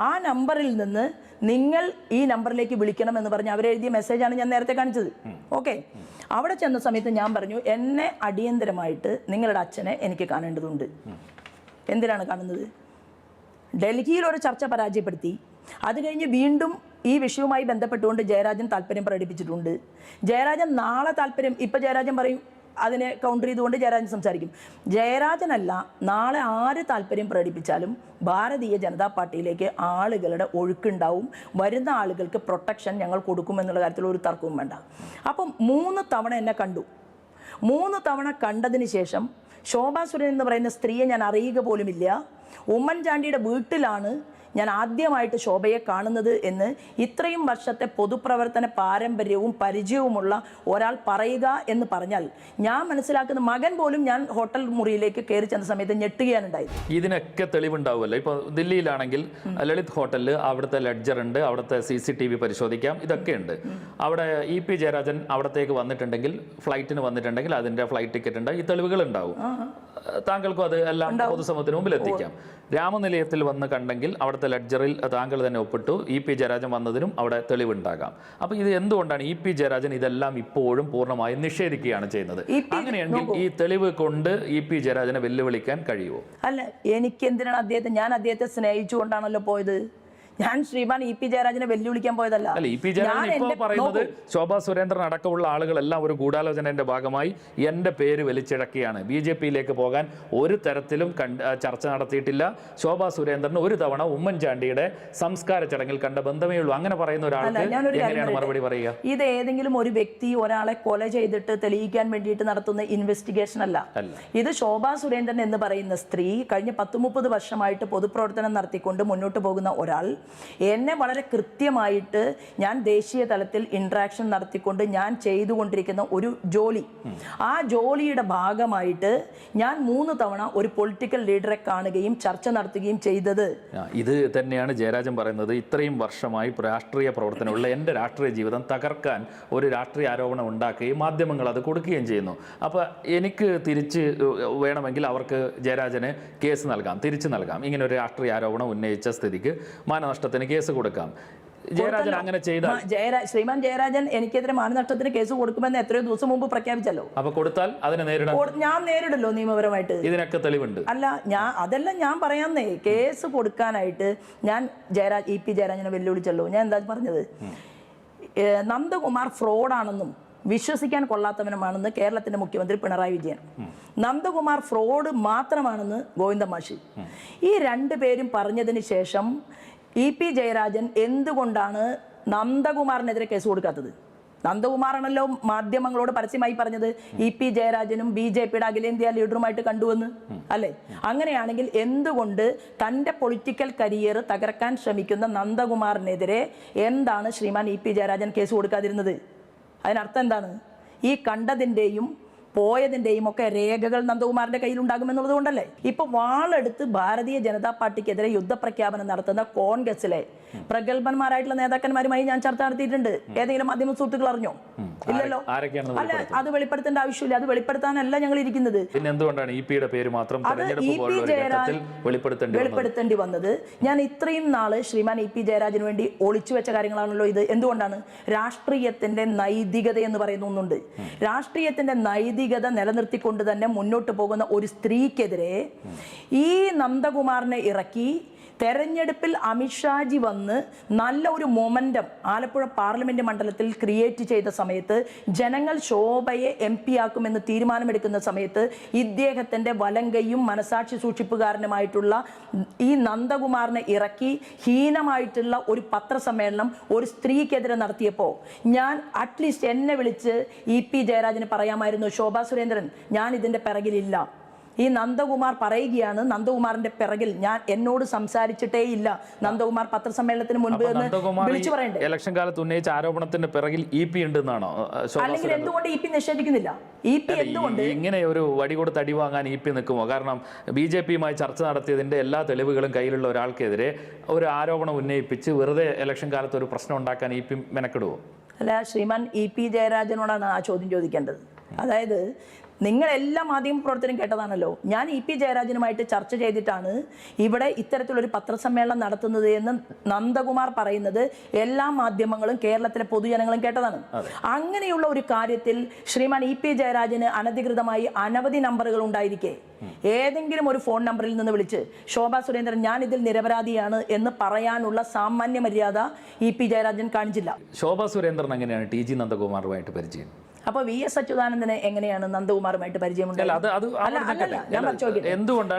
ആ നമ്പറിൽ നിന്ന് നിങ്ങൾ ഈ നമ്പറിലേക്ക് വിളിക്കണം എന്ന് പറഞ്ഞ് അവരെഴുതിയ മെസ്സേജാണ് ഞാൻ നേരത്തെ കാണിച്ചത്. ഓക്കെ, അവിടെ ചെന്ന സമയത്ത് ഞാൻ പറഞ്ഞു, എന്നെ അടിയന്തരമായിട്ട് നിങ്ങളുടെ അച്ഛനെ എനിക്ക് കാണേണ്ടതുണ്ട്. എന്തിനാണ് കാണുന്നത്? ഡൽഹിയിൽ ഒരു ചർച്ച പരാജയപ്പെടുത്തി, അത് കഴിഞ്ഞ് വീണ്ടും ഈ വിഷയവുമായി ബന്ധപ്പെട്ടുകൊണ്ട് ജയരാജൻ താല്പര്യം പ്രകടിപ്പിച്ചിട്ടുണ്ട്. ജയരാജൻ നാളെ താല്പര്യം, ഇപ്പം ജയരാജൻ പറയും, അതിനെ കൗണ്ടർ ചെയ്തുകൊണ്ട് ജയരാജൻ സംസാരിക്കും. ജയരാജനല്ല, നാളെ ആര് താല്പര്യം പ്രകടിപ്പിച്ചാലും ഭാരതീയ ജനതാ പാർട്ടിയിലേക്ക് ആളുകളുടെ ഒഴുക്കുണ്ടാവും, വരുന്ന ആളുകൾക്ക് പ്രൊട്ടക്ഷൻ ഞങ്ങൾ കൊടുക്കുമെന്നുള്ള കാര്യത്തിൽ ഒരു തർക്കവും വേണ്ട. അപ്പം 3 തവണ എന്നെ കണ്ടു. 3 തവണ കണ്ടതിന് ശേഷം ശോഭാ സുരേന്ദ്രൻ എന്ന് പറയുന്ന സ്ത്രീയെ ഞാൻ അറിയുക പോലുമില്ല. ഉമ്മൻചാണ്ടിയുടെ വീട്ടിലാണ് ഞാൻ ആദ്യമായിട്ട് ശോഭയെ കാണുന്നത് എന്ന് ഇത്രയും വർഷത്തെ പൊതുപ്രവർത്തന പാരമ്പര്യവും പരിചയവുമുള്ള ഒരാൾ പറയുക എന്ന് പറഞ്ഞാൽ ഞാൻ മനസ്സിലാക്കുന്ന മകൻ പോലും ഞാൻ ഹോട്ടൽ മുറിയിലേക്ക് കയറി ചെന്ന സമയത്ത് ഞെട്ടുകയാണ് ഉണ്ടായത്. ഇതിനൊക്കെ തെളിവുണ്ടാവുമല്ലോ. ഇപ്പോൾ ദില്ലിയിലാണെങ്കിൽ ലളിത് ഹോട്ടലിൽ അവിടുത്തെ ലെഡ്ജർ ഉണ്ട്, അവിടുത്തെ CCTV പരിശോധിക്കാം, ഇതൊക്കെ ഉണ്ട്. അവിടെ EP ജയരാജൻ അവിടത്തേക്ക് വന്നിട്ടുണ്ടെങ്കിൽ, ഫ്ലൈറ്റിന് വന്നിട്ടുണ്ടെങ്കിൽ അതിൻ്റെ ഫ്ലൈറ്റ് ടിക്കറ്റ് ഉണ്ട്, ഈ തെളിവുകൾ ഉണ്ടാവും. താങ്കൾക്കും അത് എല്ലാം പൊതുസമൂഹത്തിന് മുമ്പിൽ എത്തിക്കാം. രാമനിലയത്തിൽ വന്ന് കണ്ടെങ്കിൽ അവിടുത്തെ ലെഡ്ജറിൽ താങ്കൾ തന്നെ ഒപ്പിട്ടു, EP ജയരാജൻ വന്നതിനും അവിടെ തെളിവുണ്ടാകാം. അപ്പോൾ ഇത് എന്തുകൊണ്ടാണ് EP ജയരാജൻ ഇതെല്ലാം ഇപ്പോഴും പൂർണ്ണമായും നിഷേധിക്കുകയാണ് ചെയ്യുന്നത്? അങ്ങനെയെങ്കിൽ ഈ തെളിവ് കൊണ്ട് EP ജയരാജനെ വെല്ലുവിളിക്കാൻ കഴിയുമോ? അല്ല, എനിക്ക് എന്തിനാണ് ഞാൻ അദ്ദേഹത്തെ സ്നേഹിച്ചുകൊണ്ടാണല്ലോ പോയത്. ഞാൻ ശ്രീമാൻ EP ജയരാജനെ വെല്ലുവിളിക്കാൻ പോയതല്ല. അല്ല, EP ജയരാജൻ ഇപ്പോൾ പറയുന്നത് ശോഭാ സുരേന്ദ്രൻ അടക്കമുള്ള ആളുകളെല്ലാം ഒരു ഗൂഢാലോചനയുടെ ഭാഗമായി എൻ്റെ പേര് വലിച്ചിഴക്കുകയാണ്, BJPയിലേക്ക് പോകാൻ ഒരു തരത്തിലും ചർച്ച നടത്തിയിട്ടില്ല, ശോഭാ സുരേന്ദ്രന് ഒരു തവണ ഉമ്മൻചാണ്ടിയുടെ സംസ്കാര ചടങ്ങിൽ കണ്ട ബന്ധമേ ഉള്ളൂ, അങ്ങനെ പറയുന്ന ഒരാൾക്ക് എങ്ങനെയാണ് മറുപടി പറയുക? ഇത് ഏതെങ്കിലും ഒരു വ്യക്തി ഒരാളെ കൊല ചെയ്തിട്ട് തെളിയിക്കാൻ വേണ്ടിയിട്ട് നടത്തുന്ന ഇൻവെസ്റ്റിഗേഷൻ അല്ല. ഇത് ശോഭാ സുരേന്ദ്രൻ എന്ന് പറയുന്ന സ്ത്രീ കഴിഞ്ഞ 10-30 വർഷമായിട്ട് പൊതുപ്രവർത്തനം നടത്തിക്കൊണ്ട് മുന്നോട്ട് പോകുന്ന ഒരാൾ എന്നെ വളരെ കൃത്യമായിട്ട് ഞാൻ ദേശീയ തലത്തിൽ ഇന്ററാക്ഷൻ നടത്തിക്കൊണ്ട് ഞാൻ ചെയ്തുകൊണ്ടിരിക്കുന്ന ഒരു ജോലി, ആ ജോലിയുടെ ഭാഗമായിട്ട് ഞാൻ 3 തവണ ഒരു പൊളിറ്റിക്കൽ ലീഡറെ കാണുകയും ചർച്ച നടത്തുകയും ചെയ്തത്. ഇത് തന്നെയാണ് ജയരാജൻ പറയുന്നത്. ഇത്രയും വർഷമായി രാഷ്ട്രീയ പ്രവർത്തനമുള്ള എൻ്റെ രാഷ്ട്രീയ ജീവിതം തകർക്കാൻ ഒരു രാഷ്ട്രീയ ആരോപണം ഉണ്ടാക്കുകയും മാധ്യമങ്ങൾ അത് കൊടുക്കുകയും ചെയ്യുന്നു. അപ്പോൾ എനിക്ക് തിരിച്ച് വേണമെങ്കിൽ അവർക്ക് ജയരാജന് കേസ് നൽകാം, തിരിച്ചു നൽകാം. ഇങ്ങനെ ഒരു രാഷ്ട്രീയ ആരോപണം ഉന്നയിച്ച സ്ഥിതിക്ക് മാനനഷ്ടത്തിന് കേസ് കൊടുക്കാം. ജയരാജൻ അങ്ങനെ ചെയ്താൽ ശ്രീമാൻ ജയരാജൻ എനിക്കെതിരെ മാനനഷ്ടത്തിന് കേസ് കൊടുക്കുമെന്ന് എത്രയോ ദിവസം മുമ്പ് പ്രഖ്യാപിച്ചല്ലോ. അപ്പൊ കൊടുത്താൽ അതിനെ നേരിടാൻ ഞാൻ നേരിടല്ലോ നിയമപരമായിട്ട്. ഇതിനൊക്കെ തെളിവുണ്ട്. അല്ല, അതെല്ലാം ഞാൻ പറയാന്നേ. കേസ് കൊടുക്കാനായിട്ട് ഞാൻ EP ജയരാജനെ വെല്ലുവിളിച്ചല്ലോ. ഞാൻ എന്താ പറഞ്ഞത്? നന്ദകുമാർ ഫ്രോഡാണെന്നും വിശ്വസിക്കാൻ കൊള്ളാത്തവനുമാണെന്ന് കേരളത്തിന്റെ മുഖ്യമന്ത്രി പിണറായി വിജയൻ, നന്ദകുമാർ ഫ്രോഡ് മാത്രമാണെന്ന് ഗോവിന്ദ മാഷി. ഈ 2 പേരും പറഞ്ഞതിന് ശേഷം EP ജയരാജൻ എന്തുകൊണ്ടാണ് നന്ദകുമാറിനെതിരെ കേസ് കൊടുക്കാത്തത്? നന്ദകുമാറാണല്ലോ മാധ്യമങ്ങളോട് പരസ്യമായി പറഞ്ഞത് EP ജയരാജനും BJPയുടെ അഖിലേന്ത്യാ ലീഡറുമായിട്ട് കണ്ടുവെന്ന്, അല്ലേ? അങ്ങനെയാണെങ്കിൽ എന്തുകൊണ്ട് തൻ്റെ പൊളിറ്റിക്കൽ കരിയർ തകർക്കാൻ ശ്രമിക്കുന്ന നന്ദകുമാറിനെതിരെ എന്താണ് ശ്രീമാൻ EP ജയരാജൻ കേസ് കൊടുക്കാതിരുന്നത്? അതിനർത്ഥം എന്താണ്? ഈ കണ്ടതിൻ്റെയും പോയതിൻ്റെയും ഒക്കെ രേഖകൾ നന്ദകുമാറിന്റെ കയ്യിലുണ്ടാകുമെന്നുള്ളത് കൊണ്ടല്ലേ. ഇപ്പൊ വാളെടുത്ത് ഭാരതീയ ജനതാ പാർട്ടിക്കെതിരെ യുദ്ധപ്രഖ്യാപനം നടത്തുന്ന കോൺഗ്രസിലെ പ്രഗത്ഭന്മാരായിട്ടുള്ള നേതാക്കന്മാരുമായി ഞാൻ ചർച്ച നടത്തിയിട്ടുണ്ട്. ഏതെങ്കിലും മാധ്യമ സുഹൃത്തുക്കൾ അറിഞ്ഞോ? ഇല്ലല്ലോ. അല്ല, അത് വെളിപ്പെടുത്തേണ്ട ആവശ്യമില്ല. അത് വെളിപ്പെടുത്താനല്ല ഞങ്ങൾ ഇരിക്കുന്നത്. എന്തുകൊണ്ടാണ് EP-യുടെ പേര് മാത്രം വെളിപ്പെടുത്തേണ്ടി വന്നത്? ഞാൻ ഇത്രയും നാള് ശ്രീമാൻ EP ജയരാജന് വേണ്ടി ഒളിച്ചു വെച്ച കാര്യങ്ങളാണല്ലോ ഇത്. എന്തുകൊണ്ടാണ്? രാഷ്ട്രീയത്തിന്റെ നൈതികത എന്ന് പറയുന്ന ഒന്നുണ്ട്. രാഷ്ട്രീയത്തിന്റെ നൈതികത നിലനിർത്തിക്കൊണ്ട് തന്നെ മുന്നോട്ട് പോകുന്ന ഒരു സ്ത്രീക്കെതിരെ ഈ നന്ദകുമാറിനെ ഇറക്കി തെരഞ്ഞെടുപ്പിൽ അമിത്ഷാജി വന്ന് നല്ല ഒരു മൊമെന്റം ആലപ്പുഴ പാർലമെന്റ് മണ്ഡലത്തിൽ ക്രിയേറ്റ് ചെയ്ത സമയത്ത്, ജനങ്ങൾ ശോഭയെ MP ആക്കുമെന്ന് തീരുമാനമെടുക്കുന്ന സമയത്ത് ഇദ്ദേഹത്തിന്റെ വലങ്കയും മനസാക്ഷി സൂക്ഷിപ്പുകാരനുമായിട്ടുള്ള ഈ നന്ദകുമാറിനെ ഇറക്കി ഹീനമായിട്ടുള്ള ഒരു പത്രസമ്മേളനം ഒരു സ്ത്രീക്കെതിരെ നടത്തിയപ്പോൾ ഞാൻ അറ്റ്ലീസ്റ്റ് എന്നെ വിളിച്ച് EP ജയരാജന് പറയാമായിരുന്നു, ശോഭാ സുരേന്ദ്രൻ ഞാൻ ഇതിന്റെ പിറകിലില്ല, ഈ നന്ദകുമാർ പറയുകയാണ്, നന്ദകുമാറിന്റെ പിറകിൽ എന്നോട് സംസാരിച്ചിട്ടേ ഇല്ല. നന്ദകുമാർ പത്രസമ്മേളനത്തിന് മുൻപ് വിളിച്ചു പറയണ്ടേ? ഇലക്ഷൻ കാലത്ത് ഉന്നയിച്ച ആരോപണത്തിന്റെ പിറകിൽ ഇ.പി. ഉണ്ടെന്നാണോ? അല്ലെങ്കിൽ എന്തുകൊണ്ട് ഇ.പി. നിഷേധിക്കുന്നില്ല? ഇ.പി. എന്തുകൊണ്ട് ഇങ്ങനെ ഒരു വടി കൊടുത്ത് അടി വാങ്ങാൻ ഇ.പി. നിൽക്കുമോ? കാരണം ബി.ജെ.പിയുമായി ചർച്ച നടത്തിയതിന്റെ എല്ലാ തെളിവുകളും കയ്യിലുള്ള ഒരാൾക്കെതിരെ ഒരു ആരോപണം ഉന്നയിപ്പിച്ച് വെറുതെ ഇലക്ഷൻ കാലത്ത് ഒരു പ്രശ്നം ഉണ്ടാക്കാൻ ഇ.പി. മെനക്കെടുവോ? അല്ല, ശ്രീമാൻ ഇ.പി. ജയരാജനോടാണ് ആ ചോദ്യം ചോദിക്കേണ്ടത്. അതായത് നിങ്ങൾ എല്ലാ മാധ്യമ പ്രവർത്തനം കേട്ടതാണല്ലോ. ഞാൻ ഇ.പി. ജയരാജനുമായിട്ട് ചർച്ച ചെയ്തിട്ടാണ് ഇവിടെ ഇത്തരത്തിലൊരു പത്രസമ്മേളനം നടത്തുന്നത് എന്ന് നന്ദകുമാർ പറയുന്നത് എല്ലാ മാധ്യമങ്ങളും കേരളത്തിലെ പൊതുജനങ്ങളും കേട്ടതാണ്. അങ്ങനെയുള്ള ഒരു കാര്യത്തിൽ ശ്രീമാൻ ഇ.പി. ജയരാജന് അനധികൃതമായി അനവധി നമ്പറുകൾ ഉണ്ടായിരിക്കെ ഏതെങ്കിലും ഒരു ഫോൺ നമ്പറിൽ നിന്ന് വിളിച്ച് ശോഭാ സുരേന്ദ്രൻ ഞാൻ ഇതിൽ നിരപരാധിയാണ് എന്ന് പറയാനുള്ള സാമാന്യ മര്യാദ ഇ.പി. ജയരാജൻ കാണിച്ചില്ല. ശോഭാ സുരേന്ദ്രൻ എങ്ങനെയാണ് ടി.ജി. നന്ദകുമാറുമായിട്ട് പരിചയം? അപ്പൊ വി.എസ്. അച്യുതാനന്ദന് എങ്ങനെയാണ് നന്ദകുമാറുമായിട്ട് പരിചയമുണ്ട്?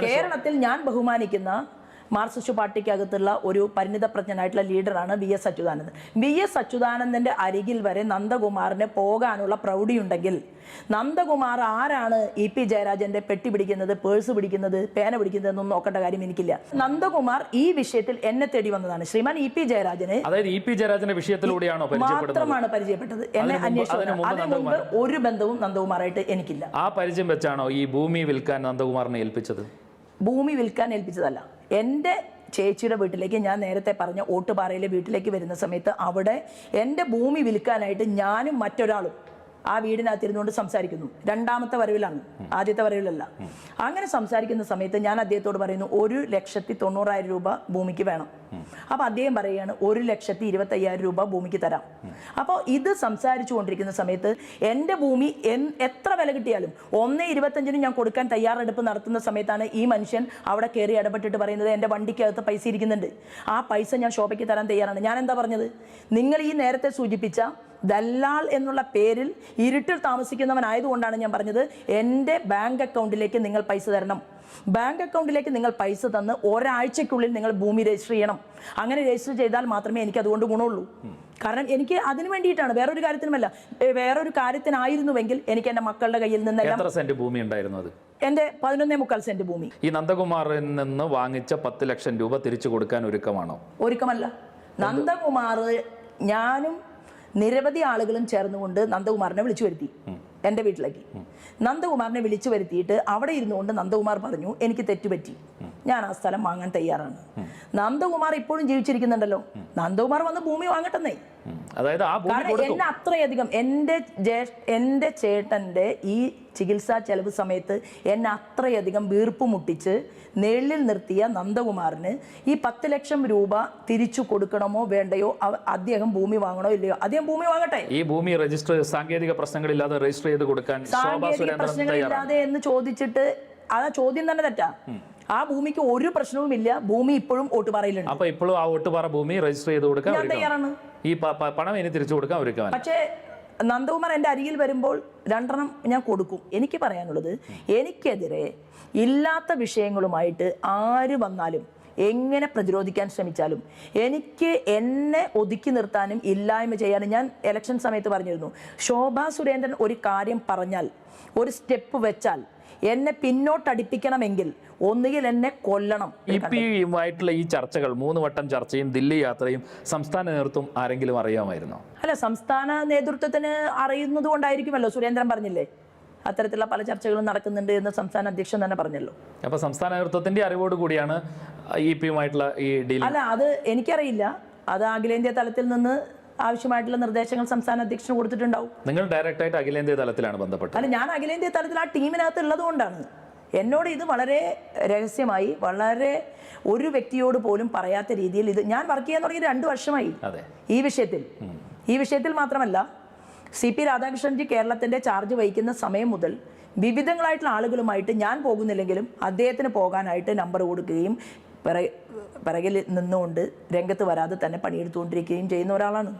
കേരളത്തിൽ ഞാൻ ബഹുമാനിക്കുന്ന മാർക്സിസ്റ്റ് പാർട്ടിക്കകത്തുള്ള ഒരു പരിണിതപ്രജ്ഞനായിട്ടുള്ള ലീഡറാണ് വി.എസ്. അച്യുതാനന്ദൻ. വി.എസ്. അച്യുതാനന്ദന്റെ അരികിൽ വരെ നന്ദകുമാറിന് പോകാനുള്ള പ്രൗഢിയുണ്ടെങ്കിൽ നന്ദകുമാർ ആരാണ് ഇ.പി. ജയരാജന്റെ പെട്ടി പിടിക്കുന്നത്, പേഴ്സ് പിടിക്കുന്നത്, പേന പിടിക്കുന്നത് എന്നൊന്നും നോക്കേണ്ട കാര്യം എനിക്കില്ല. നന്ദകുമാർ ഈ വിഷയത്തിൽ എന്നെ തേടി വന്നതാണ്. ശ്രീമാൻ ഇ.പി. ജയരാജന് മാത്രമാണ് പരിചയപ്പെട്ടത്. എന്നെ അന്വേഷിച്ചു. അതിനു മുമ്പ് ഒരു ബന്ധവും നന്ദകുമാറായിട്ട് എനിക്കില്ല. ആ പരിചയം വെച്ചാണോ ഈ ഭൂമി വിൽക്കാൻ നന്ദകുമാറിനെ ഏൽപ്പിച്ചത്? ഭൂമി വിൽക്കാൻ ഏൽപ്പിച്ചതല്ല. എൻ്റെ ചേച്ചിയുടെ വീട്ടിലേക്ക്, ഞാൻ നേരത്തെ പറഞ്ഞ ഓട്ടുപാറയിലെ വീട്ടിലേക്ക് വരുന്ന സമയത്ത് അവിടെ എൻ്റെ ഭൂമി വിൽക്കാനായിട്ട് ഞാനും മറ്റൊരാളും ആ വീടിനകത്തിരുന്നുകൊണ്ട് സംസാരിക്കുന്നു. രണ്ടാമത്തെ വരവിലാണ്, ആദ്യത്തെ വരവിലല്ല. അങ്ങനെ സംസാരിക്കുന്ന സമയത്ത് ഞാൻ അദ്ദേഹത്തോട് പറയുന്നു 1,90,000 രൂപ ഭൂമിക്ക് വേണം. അപ്പോൾ അദ്ദേഹം പറയുകയാണ് 1,25,000 രൂപ ഭൂമിക്ക് തരാം. അപ്പോൾ ഇത് സംസാരിച്ചു കൊണ്ടിരിക്കുന്ന സമയത്ത് എൻ്റെ ഭൂമി എത്ര വില കിട്ടിയാലും 1,25,000 ഞാൻ കൊടുക്കാൻ തയ്യാറെടുപ്പ് നടത്തുന്ന സമയത്താണ് ഈ മനുഷ്യൻ അവിടെ കയറി ഇടപെട്ടിട്ട് പറയുന്നത് എൻ്റെ വണ്ടിക്കകത്ത് പൈസ ഇരിക്കുന്നുണ്ട്, ആ പൈസ ഞാൻ ശോഭയ്ക്ക് തരാൻ തയ്യാറാണ്. ഞാൻ എന്താ പറഞ്ഞത്? നിങ്ങൾ ഈ നേരത്തെ സൂചിപ്പിച്ച ദല്ലാൾ എന്നുള്ള പേരിൽ ഇരുട്ടിൽ താമസിക്കുന്നവനായതുകൊണ്ടാണ് ഞാൻ പറഞ്ഞത് എൻ്റെ ബാങ്ക് അക്കൗണ്ടിലേക്ക് നിങ്ങൾ പൈസ തരണം. ബാങ്ക് അക്കൗണ്ടിലേക്ക് നിങ്ങൾ പൈസ തന്ന് ഒരാഴ്ചക്കുള്ളിൽ നിങ്ങൾ ഭൂമി രജിസ്റ്റർ ചെയ്യണം. അങ്ങനെ രജിസ്റ്റർ ചെയ്താൽ മാത്രമേ എനിക്ക് അതുകൊണ്ട് ഗുണമുള്ളൂ. കാരണം എനിക്ക് അതിന് വേണ്ടിയിട്ടാണ്, വേറൊരു കാര്യത്തിനുമല്ല. വേറൊരു കാര്യത്തിനായിരുന്നുവെങ്കിൽ എനിക്ക് എൻ്റെ മക്കളുടെ കയ്യിൽ നിന്നെല്ലാം. എത്ര സെന്റ് ഭൂമി ഉണ്ടായിരുന്നു അത്? എൻ്റെ 11.25 സെന്റ് ഭൂമി. ഈ നന്ദകുമാറിൽ നിന്ന് വാങ്ങിച്ച 10 ലക്ഷം രൂപ തിരിച്ചു കൊടുക്കാൻ ഒരുക്കമാണോ? ഒരുക്കമല്ല. നന്ദകുമാർ, ഞാനും നിരവധി ആളുകളും ചേർന്നുകൊണ്ട് നന്ദകുമാറിനെ വിളിച്ചു വരുത്തി എൻ്റെ വീട്ടിലേക്ക്. നന്ദകുമാറിനെ വിളിച്ചു വരുത്തിയിട്ട് അവിടെ ഇരുന്നുകൊണ്ട് നന്ദകുമാർ പറഞ്ഞു എനിക്ക് തെറ്റുപറ്റി, ഞാൻ ആ സ്ഥലം വാങ്ങാൻ തയ്യാറാണ്. നന്ദകുമാർ ഇപ്പോഴും ജീവിച്ചിരിക്കുന്നുണ്ടല്ലോ. നന്ദകുമാർ വന്ന് ഭൂമി വാങ്ങട്ടെന്നേ. എന്നെ അത്രയധികം എൻ്റെ ചേട്ടൻ്റെ ഈ ചികിത്സാ ചെലവ് സമയത്ത് എന്നെ അത്രയധികം വീർപ്പ് മുട്ടിച്ച് നെള്ളിൽ നിർത്തിയ നന്ദകുമാറിന് ഈ 10 ലക്ഷം രൂപ തിരിച്ചു കൊടുക്കണമോ വേണ്ടയോ, അദ്ദേഹം ഭൂമി വാങ്ങണോ ഇല്ലയോ? അദ്ദേഹം ഭൂമി വാങ്ങട്ടെ. ഈ ഭൂമി രജിസ്റ്റർ സാങ്കേതിക പ്രശ്നങ്ങളില്ലാതെ രജിസ്റ്റർ ചെയ്ത് കൊടുക്കാൻ സാങ്കേതിക പ്രശ്നങ്ങളില്ലാതെ എന്ന് ചോദിച്ചിട്ട് ആ ചോദ്യം തന്നെ തെറ്റാ. ആ ഭൂമിക്ക് ഒരു പ്രശ്നവുമില്ല. ഭൂമി ഇപ്പോഴും ഓട്ടുപാറയിലുണ്ട്. അപ്പൊ ഇപ്പോഴും ആ ഓട്ടുപാറ ഭൂമി രജിസ്റ്റർ ചെയ്ത് കൊടുക്കാൻ ഞാൻ തയ്യാറാണ്. ഈ പണം ഇനി തിരിച്ചു കൊടുക്കാൻ ഒരുക്കാൻ. പക്ഷേ നന്ദകുമാർ എൻ്റെ അരികിൽ വരുമ്പോൾ 2 ഞാൻ കൊടുക്കും. എനിക്ക് പറയാനുള്ളത്, എനിക്കെതിരെ ഇല്ലാത്ത വിഷയങ്ങളുമായിട്ട് ആര് വന്നാലും എങ്ങനെ പ്രതിരോധിക്കാൻ ശ്രമിച്ചാലും എനിക്ക് എന്നെ ഒതുക്കി നിർത്താനും ഇല്ലായ്മ ചെയ്യാനും ഞാൻ ഇലക്ഷൻ സമയത്ത് പറഞ്ഞിരുന്നു. ശോഭാ സുരേന്ദ്രൻ ഒരു കാര്യം പറഞ്ഞാൽ, ഒരു സ്റ്റെപ്പ് വെച്ചാൽ എന്നെ പിന്നോട്ടടിപ്പിക്കണമെങ്കിൽ ഒന്നുകിൽ എന്നെ കൊല്ലണം. ഇപിയുമായിട്ടുള്ള ഈ ചർച്ചകൾ 3 വട്ടം ചർച്ചയും ദില്ലി യാത്രയും സംസ്ഥാന നേതൃത്വം ആരെങ്കിലും അറിയാമായിരുന്നോ? അല്ല, സംസ്ഥാന നേതൃത്വത്തിന് അറിയുന്നത് കൊണ്ടായിരിക്കുമല്ലോ. സുരേന്ദ്രൻ പറഞ്ഞില്ലേ അത്തരത്തിലുള്ള പല ചർച്ചകളും നടക്കുന്നുണ്ട് എന്ന് സംസ്ഥാന അധ്യക്ഷൻ തന്നെ പറഞ്ഞല്ലോ. അപ്പൊ സംസ്ഥാന നേതൃത്വത്തിന്റെ അറിവോട് കൂടിയാണ് ഇപിയുമായിട്ടുള്ള ഈ ഡീൽ? അല്ല, അത് എനിക്കറിയില്ല. അത് അഖിലേന്ത്യാ തലത്തിൽ നിന്ന് ആവശ്യമായിട്ടുള്ള നിർദ്ദേശങ്ങൾ സംസ്ഥാന അധ്യക്ഷന് കൊടുത്തിട്ടുണ്ടാവും. നിങ്ങൾ ഡയറക്റ്റ് ആയിട്ട് അഖിലേന്ത്യാ തലത്തിലാണ് ബന്ധപ്പെട്ടത്? അല്ല, ഞാൻ അഖിലേന്ത്യാ തലത്തിൽ ആ ടീമിനകത്ത് ഉള്ളത് കൊണ്ടാണ്. എന്നോട് ഇത് വളരെ രഹസ്യമായി, വളരെ ഒരു വ്യക്തിയോട് പോലും പറയാത്ത രീതിയിൽ ഇത് ഞാൻ വർക്ക് ചെയ്യാൻ തുടങ്ങി 2 വർഷമായി ഈ വിഷയത്തിൽ മാത്രമല്ല, CP രാധാകൃഷ്ണൻജി കേരളത്തിന്റെ ചാർജ് വഹിക്കുന്ന സമയം മുതൽ വിവിധങ്ങളായിട്ടുള്ള ആളുകളുമായിട്ട് ഞാൻ പോകുന്നില്ലെങ്കിലും അദ്ദേഹത്തിന് പോകാനായിട്ട് നമ്പർ കൊടുക്കുകയും പിറകിൽ നിന്നുകൊണ്ട് രംഗത്ത് വരാതെ തന്നെ പണിയെടുത്തുകൊണ്ടിരിക്കുകയും ചെയ്യുന്ന ഒരാളാണ്.